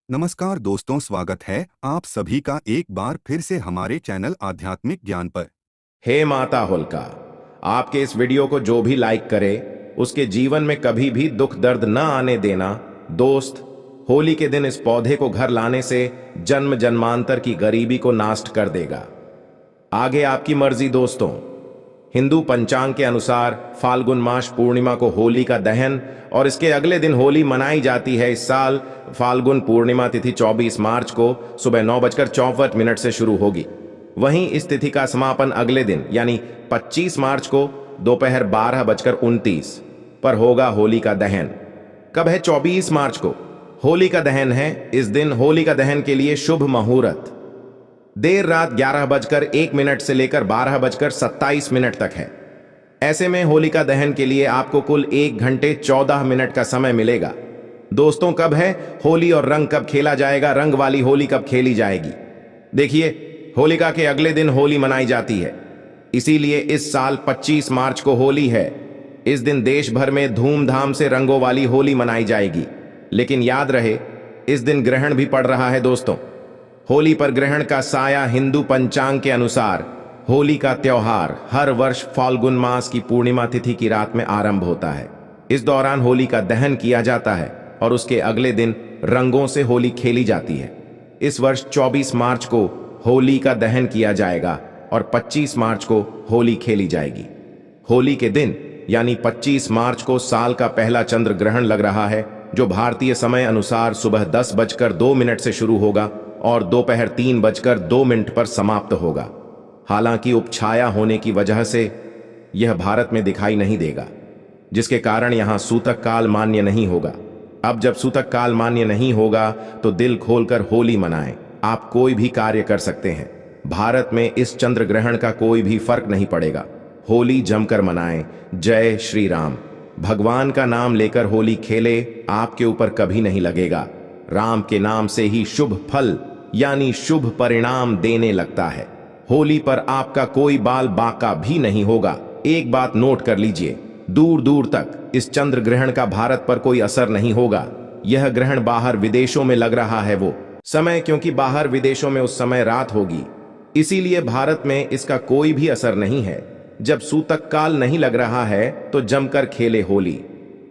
नमस्कार दोस्तों, स्वागत है आप सभी का एक बार फिर से हमारे चैनल आध्यात्मिक ज्ञान पर। हे माता होलिका, आपके इस वीडियो को जो भी लाइक करे उसके जीवन में कभी भी दुख दर्द न आने देना। दोस्त, होली के दिन इस पौधे को घर लाने से जन्म जन्मांतर की गरीबी को नाश कर देगा। आगे आपकी मर्जी दोस्तों। हिंदू पंचांग के अनुसार फाल्गुन मास पूर्णिमा को होली का दहन और इसके अगले दिन होली मनाई जाती है। इस साल फाल्गुन पूर्णिमा तिथि 24 मार्च को सुबह 9:64 से शुरू होगी। वहीं इस तिथि का समापन अगले दिन यानी 25 मार्च को दोपहर 12:29 पर होगा। होली का दहन कब है? 24 मार्च को होली का दहन है। इस दिन होली का दहन के लिए शुभ मुहूर्त देर रात 11:01 से लेकर 12:27 तक है। ऐसे में होली का दहन के लिए आपको कुल 1 घंटे 14 मिनट का समय मिलेगा। दोस्तों, कब है होली और रंग कब खेला जाएगा? रंग वाली होली कब खेली जाएगी? देखिए, होलिका के अगले दिन होली मनाई जाती है, इसीलिए इस साल 25 मार्च को होली है। इस दिन देश भर में धूमधाम से रंगों वाली होली मनाई जाएगी। लेकिन याद रहे, इस दिन ग्रहण भी पड़ रहा है दोस्तों। होली पर ग्रहण का साया हिंदू पंचांग के अनुसार होली का त्योहार हर वर्ष फाल्गुन मास की पूर्णिमा तिथि की रात में आरंभ होता है। इस दौरान होली का दहन किया जाता है और उसके अगले दिन रंगों से होली खेली जाती है। इस वर्ष 24 मार्च को होली का दहन किया जाएगा और 25 मार्च को होली खेली जाएगी। होली के दिन यानी 25 मार्च को साल का पहला चंद्र ग्रहण लग रहा है, जो भारतीय समय अनुसार सुबह 10:02 से शुरू होगा और दोपहर 3:02 पर समाप्त होगा। हालांकि उपछाया होने की वजह से यह भारत में दिखाई नहीं देगा, जिसके कारण यहां सूतक काल मान्य नहीं होगा। अब जब सूतक काल मान्य नहीं होगा तो दिल खोलकर होली मनाएं। आप कोई भी कार्य कर सकते हैं। भारत में इस चंद्र ग्रहण का कोई भी फर्क नहीं पड़ेगा। होली जमकर मनाएं। जय श्री राम। भगवान का नाम लेकर होली खेले, आपके ऊपर कभी नहीं लगेगा। राम के नाम से ही शुभ फल यानी शुभ परिणाम देने लगता है। होली पर आपका कोई बाल बांका भी नहीं होगा। एक बात नोट कर लीजिए, दूर दूर तक इस चंद्र ग्रहण का भारत पर कोई असर नहीं होगा। यह ग्रहण बाहर विदेशों में लग रहा है वो समय, क्योंकि बाहर विदेशों में उस समय रात होगी, इसीलिए भारत में इसका कोई भी असर नहीं है। जब सूतक काल नहीं लग रहा है तो जमकर खेले होली।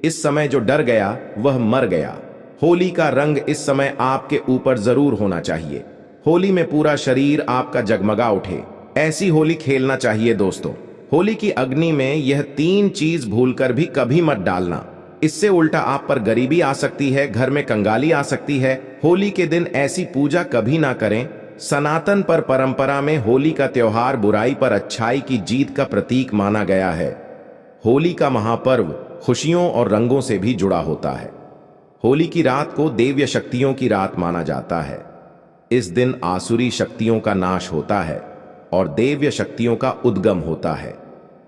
इस समय जो डर गया वह मर गया। होली का रंग इस समय आपके ऊपर जरूर होना चाहिए। होली में पूरा शरीर आपका जगमगा उठे, ऐसी होली खेलना चाहिए दोस्तों। होली की अग्नि में यह 3 चीज भूलकर भी कभी मत डालना। इससे उल्टा आप पर गरीबी आ सकती है, घर में कंगाली आ सकती है। होली के दिन ऐसी पूजा कभी ना करें। सनातन पर परंपरा में होली का त्योहार बुराई पर अच्छाई की जीत का प्रतीक माना गया है। होली का महापर्व खुशियों और रंगों से भी जुड़ा होता है। होली की रात को देव्य शक्तियों की रात माना जाता है। इस दिन आसुरी शक्तियों का नाश होता है और देव्य शक्तियों का उद्गम होता है।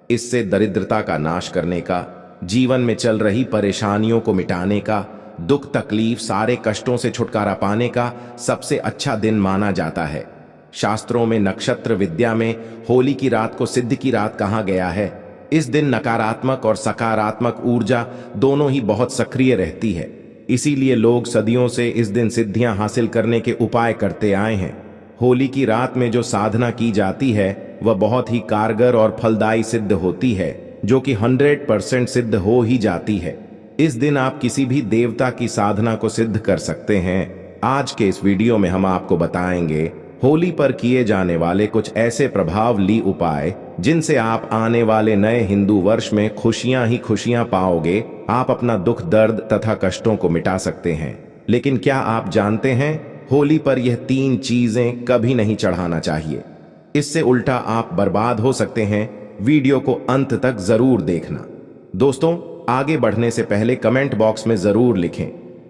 इससे दरिद्रता का नाश करने का, जीवन में चल रही परेशानियों को मिटाने का, दुख तकलीफ सारे कष्टों से छुटकारा पाने का सबसे अच्छा दिन माना जाता है। शास्त्रों में नक्षत्र विद्या में होली की रात को सिद्ध की रात कहा गया है। इस दिन नकारात्मक और सकारात्मक ऊर्जा दोनों ही बहुत सक्रिय रहती है। इसीलिए लोग सदियों से इस दिन सिद्धियां हासिल करने के उपाय करते आए हैं। होली की रात में जो साधना की जाती है वह बहुत ही कारगर और फलदायी सिद्ध होती है, जो कि 100% सिद्ध हो ही जाती है। इस दिन आप किसी भी देवता की साधना को सिद्ध कर सकते हैं। आज के इस वीडियो में हम आपको बताएंगे होली पर किए जाने वाले कुछ ऐसे प्रभावशाली उपाय जिनसे आप आने वाले नए हिंदू वर्ष में खुशियां ही खुशियां पाओगे। आप अपना दुख दर्द तथा कष्टों को मिटा सकते हैं। लेकिन क्या आप जानते हैं, होली पर यह 3 चीजें कभी नहीं चढ़ाना चाहिए। इससे उल्टा आप बर्बाद हो सकते हैं। वीडियो को अंत तक जरूर देखना। दोस्तों, आगे बढ़ने से पहले कमेंट बॉक्स में जरूर लिखें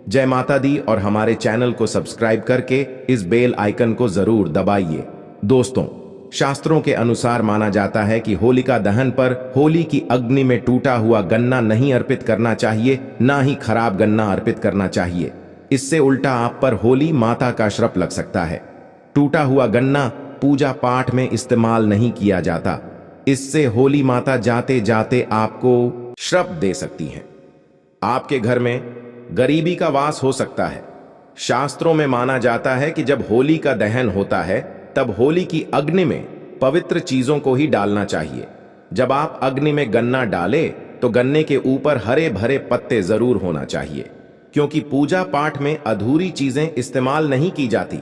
जय माता दी और हमारे चैनल को सब्सक्राइब करके इस बेल आइकन को जरूर दबाइए। दोस्तों, शास्त्रों के अनुसार माना जाता है कि होलिका दहन पर होली की अग्नि में टूटा हुआ गन्ना नहीं अर्पित करना चाहिए, ना ही खराब गन्ना अर्पित करना चाहिए। इससे उल्टा आप पर होली माता का श्राप लग सकता है। टूटा हुआ गन्ना पूजा पाठ में इस्तेमाल नहीं किया जाता। इससे होली माता जाते जाते आपको श्राप दे सकती हैं। आपके घर में गरीबी का वास हो सकता है। शास्त्रों में माना जाता है कि जब होली का दहन होता है तब होली की अग्नि में पवित्र चीजों को ही डालना चाहिए। जब आप अग्नि में गन्ना डालें तो गन्ने के ऊपर हरे भरे पत्ते जरूर होना चाहिए, क्योंकि पूजा पाठ में अधूरी चीजें इस्तेमाल नहीं की जाती।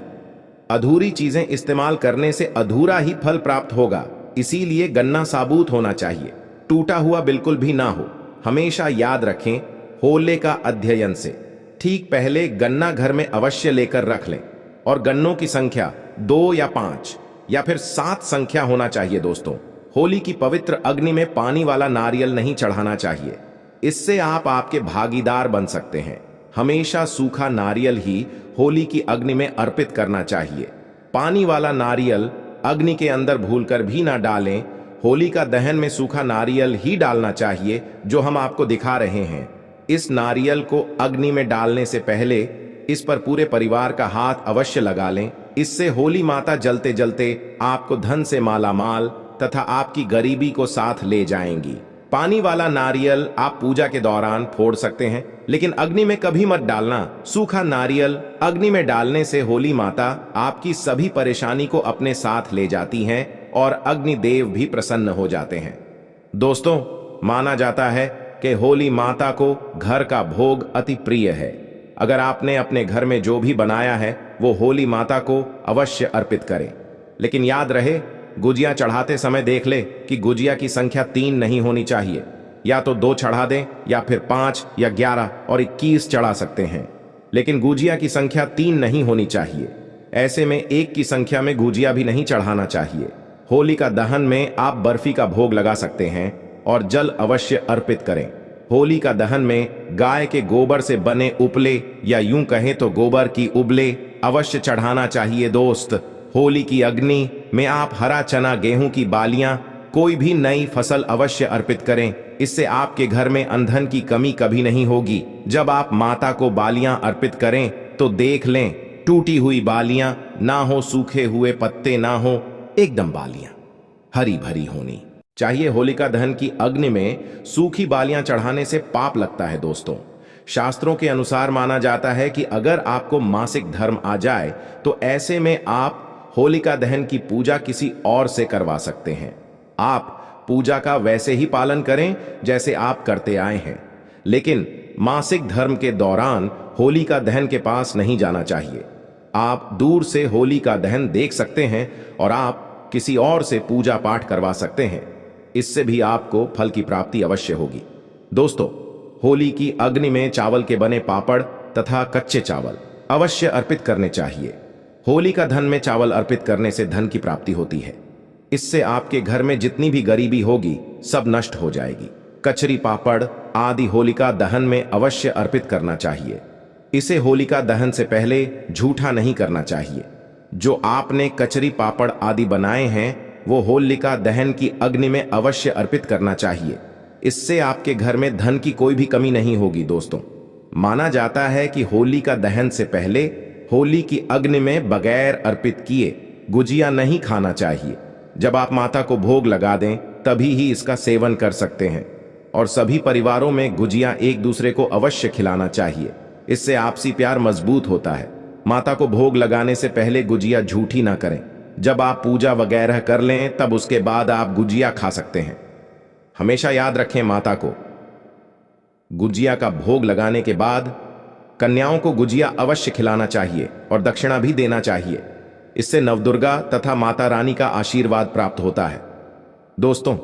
अधूरी चीजें इस्तेमाल करने से अधूरा ही फल प्राप्त होगा। इसीलिए गन्ना साबुत होना चाहिए, टूटा हुआ बिल्कुल भी ना हो। हमेशा याद रखें, होले का अध्ययन से ठीक पहले गन्ना घर में अवश्य लेकर रख लें और गन्नों की संख्या 2 या 5 या फिर 7 संख्या होना चाहिए। दोस्तों, होली की पवित्र अग्नि में पानी वाला नारियल नहीं चढ़ाना चाहिए, इससे आप आपके भागीदार बन सकते हैं। हमेशा सूखा नारियल ही होली की अग्नि में अर्पित करना चाहिए। पानी वाला नारियल अग्नि के अंदर भूलकर भी ना डालें। होली का दहन में सूखा नारियल ही डालना चाहिए, जो हम आपको दिखा रहे हैं। इस नारियल को अग्नि में डालने से पहले इस पर पूरे परिवार का हाथ अवश्य लगा लें। इससे होली माता जलते जलते आपको धन से मालामाल तथा आपकी गरीबी को साथ ले जाएंगी। पानी वाला नारियल आप पूजा के दौरान फोड़ सकते हैं, लेकिन अग्नि में कभी मत डालना। सूखा नारियल अग्नि में डालने से होली माता आपकी सभी परेशानी को अपने साथ ले जाती हैं और अग्निदेव भी प्रसन्न हो जाते हैं। दोस्तों, माना जाता है कि होली माता को घर का भोग अति प्रिय है। अगर आपने अपने घर में जो भी बनाया है वो होली माता को अवश्य अर्पित करें, लेकिन याद रहे, गुजिया चढ़ाते समय देख ले कि गुजिया की संख्या 3 नहीं होनी चाहिए। या तो 2 चढ़ा दें या फिर 5 या 11 और 21 चढ़ा सकते हैं, लेकिन गुजिया की संख्या 3 नहीं होनी चाहिए। ऐसे में 1 की संख्या में गुजिया भी नहीं चढ़ाना चाहिए। होली का दहन में आप बर्फी का भोग लगा सकते हैं और जल अवश्य अर्पित करें। होली का दहन में गाय के गोबर से बने उपले या यूं कहें तो गोबर की उबले अवश्य चढ़ाना चाहिए। दोस्त, होली की अग्नि में आप हरा चना, गेहूं की बालियां, कोई भी नई फसल अवश्य अर्पित करें। इससे आपके घर में ईंधन की कमी कभी नहीं होगी। जब आप माता को बालियां अर्पित करें तो देख लें, टूटी हुई बालियां ना हो, सूखे हुए पत्ते ना हो, एकदम बालियां हरी भरी होनी चाहिए। होलिका दहन की अग्नि में सूखी बालियां चढ़ाने से पाप लगता है। दोस्तों, शास्त्रों के अनुसार माना जाता है कि अगर आपको मासिक धर्म आ जाए तो ऐसे में आप होलिका दहन की पूजा किसी और से करवा सकते हैं। आप पूजा का वैसे ही पालन करें जैसे आप करते आए हैं, लेकिन मासिक धर्म के दौरान होलिका दहन के पास नहीं जाना चाहिए। आप दूर से होलिका दहन देख सकते हैं और आप किसी और से पूजा पाठ करवा सकते हैं। इससे भी आपको फल की प्राप्ति अवश्य होगी। दोस्तों, होली की अग्नि में चावल के बने पापड़ तथा कच्चे चावल अवश्य अर्पित करने चाहिए। होली का धन में चावल अर्पित करने से धन की प्राप्ति होती है। इससे आपके घर में जितनी भी गरीबी होगी सब नष्ट हो जाएगी। कचरी पापड़ आदि होलिका दहन में अवश्य अर्पित करना चाहिए। इसे होलिका दहन से पहले झूठा नहीं करना चाहिए। जो आपने कचरी पापड़ आदि बनाए हैं वो होलिका दहन की अग्नि में अवश्य अर्पित करना चाहिए। इससे आपके घर में धन की कोई भी कमी नहीं होगी। दोस्तों, माना जाता है कि होली का दहन से पहले होली की अग्नि में बगैर अर्पित किए गुजिया नहीं खाना चाहिए। जब आप माता को भोग लगा दें तभी ही इसका सेवन कर सकते हैं। और सभी परिवारों में गुजिया एक दूसरे को अवश्य खिलाना चाहिए। इससे आपसी प्यार मजबूत होता है। माता को भोग लगाने से पहले गुजिया झूठी ना करें। जब आप पूजा वगैरह कर लें तब उसके बाद आप गुजिया खा सकते हैं। हमेशा याद रखें, माता को गुजिया का भोग लगाने के बाद कन्याओं को गुजिया अवश्य खिलाना चाहिए और दक्षिणा भी देना चाहिए। इससे नवदुर्गा तथा माता रानी का आशीर्वाद प्राप्त होता है। दोस्तों,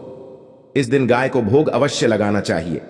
इस दिन गाय को भोग अवश्य लगाना चाहिए।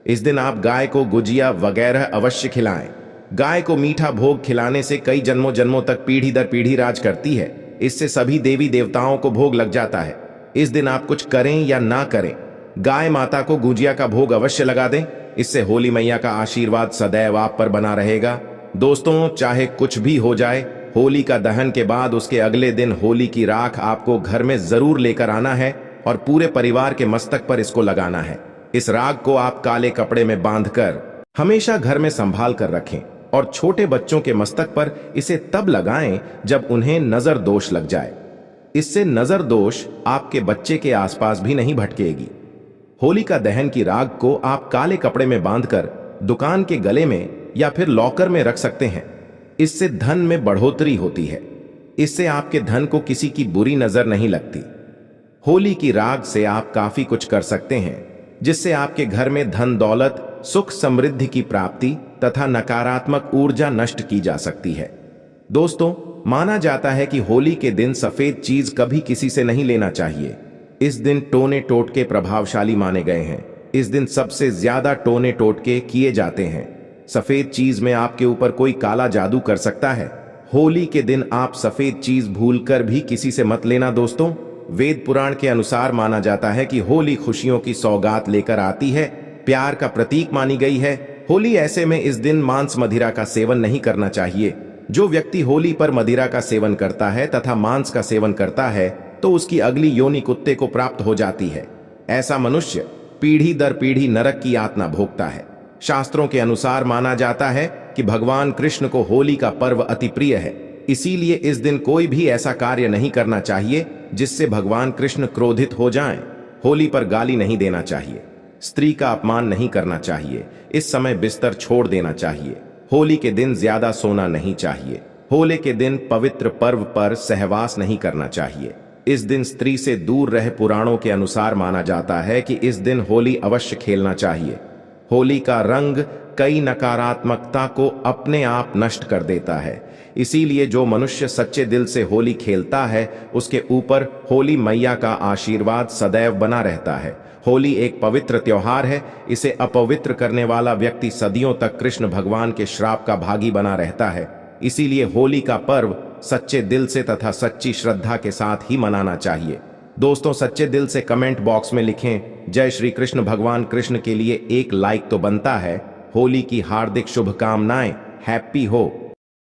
इस दिन आप गाय को गुजिया वगैरह अवश्य खिलाएं। गाय को मीठा भोग खिलाने से कई जन्मों जन्मों तक पीढ़ी दर पीढ़ी राज करती है। इससे सभी देवी देवताओं को भोग लग जाता है। इस दिन आप कुछ करें या ना करें, गाय माता को गुजिया का भोग अवश्य लगा दें। इससे होली मैया का आशीर्वाद सदैव आप पर बना रहेगा। दोस्तों, चाहे कुछ भी हो जाए, होली का दहन के बाद उसके अगले दिन होली की राख आपको घर में जरूर लेकर आना है और पूरे परिवार के मस्तक पर इसको लगाना है। इस राख को आप काले कपड़े में बांधकर हमेशा घर में संभाल कर रखें और छोटे बच्चों के मस्तक पर इसे तब लगाएं जब उन्हें नजर दोष लग जाए। इससे नजर दोष आपके बच्चे के आसपास भी नहीं भटकेगी। होलिका दहन की राख को आप काले कपड़े में बांधकर दुकान के गले में या फिर लॉकर में रख सकते हैं। इससे धन में बढ़ोतरी होती है। इससे आपके धन को किसी की बुरी नजर नहीं लगती। होली की राग से आप काफी कुछ कर सकते हैं, जिससे आपके घर में धन दौलत, सुख समृद्धि की प्राप्ति तथा नकारात्मक ऊर्जा नष्ट की जा सकती है। दोस्तों, माना जाता है कि होली के दिन सफेद चीज कभी किसी से नहीं लेना चाहिए। इस दिन टोने टोटके प्रभावशाली माने गए हैं। इस दिन सबसे ज्यादा टोने टोटके किए जाते हैं। सफेद चीज में आपके ऊपर कोई काला जादू कर सकता है। होली के दिन आप सफेद चीज भूलकर भी किसी से मत लेना। दोस्तों, वेद पुराण के अनुसार माना जाता है कि होली खुशियों की सौगात लेकर आती है, प्यार का प्रतीक मानी गई है। होली ऐसे में इस दिन मांस मदिरा का सेवन नहीं करना चाहिए। जो व्यक्ति होली पर मदिरा का सेवन करता है तथा मांस का सेवन करता है तो उसकी अगली योनि कुत्ते को प्राप्त हो जाती है। ऐसा मनुष्य पीढ़ी दर पीढ़ी नरक की यातना भोगता है। शास्त्रों के अनुसार माना जाता है कि भगवान कृष्ण को होली का पर्व अति प्रिय है। इसीलिए इस दिन कोई भी ऐसा कार्य नहीं करना चाहिए जिससे भगवान कृष्ण क्रोधित हो जाएं। होली पर गाली नहीं देना चाहिए। स्त्री का अपमान नहीं करना चाहिए। इस समय बिस्तर छोड़ देना चाहिए। होली के दिन ज्यादा सोना नहीं चाहिए। होली के दिन पवित्र पर्व पर सहवास नहीं करना चाहिए। इस दिन स्त्री से दूर रहे। पुराणों के अनुसार माना जाता है कि इस दिन होली अवश्य खेलना चाहिए। होली का रंग कई नकारात्मकता को अपने आप नष्ट कर देता है। इसीलिए जो मनुष्य सच्चे दिल से होली खेलता है उसके ऊपर होली मैया का आशीर्वाद सदैव बना रहता है। होली एक पवित्र त्योहार है। इसे अपवित्र करने वाला व्यक्ति सदियों तक कृष्ण भगवान के श्राप का भागी बना रहता है। इसीलिए होली का पर्व सच्चे दिल से तथा सच्ची श्रद्धा के साथ ही मनाना चाहिए। दोस्तों, सच्चे दिल से कमेंट बॉक्स में लिखें जय श्री कृष्ण। भगवान कृष्ण के लिए एक लाइक तो बनता है। होली की हार्दिक शुभकामनाएं। हैप्पी हो।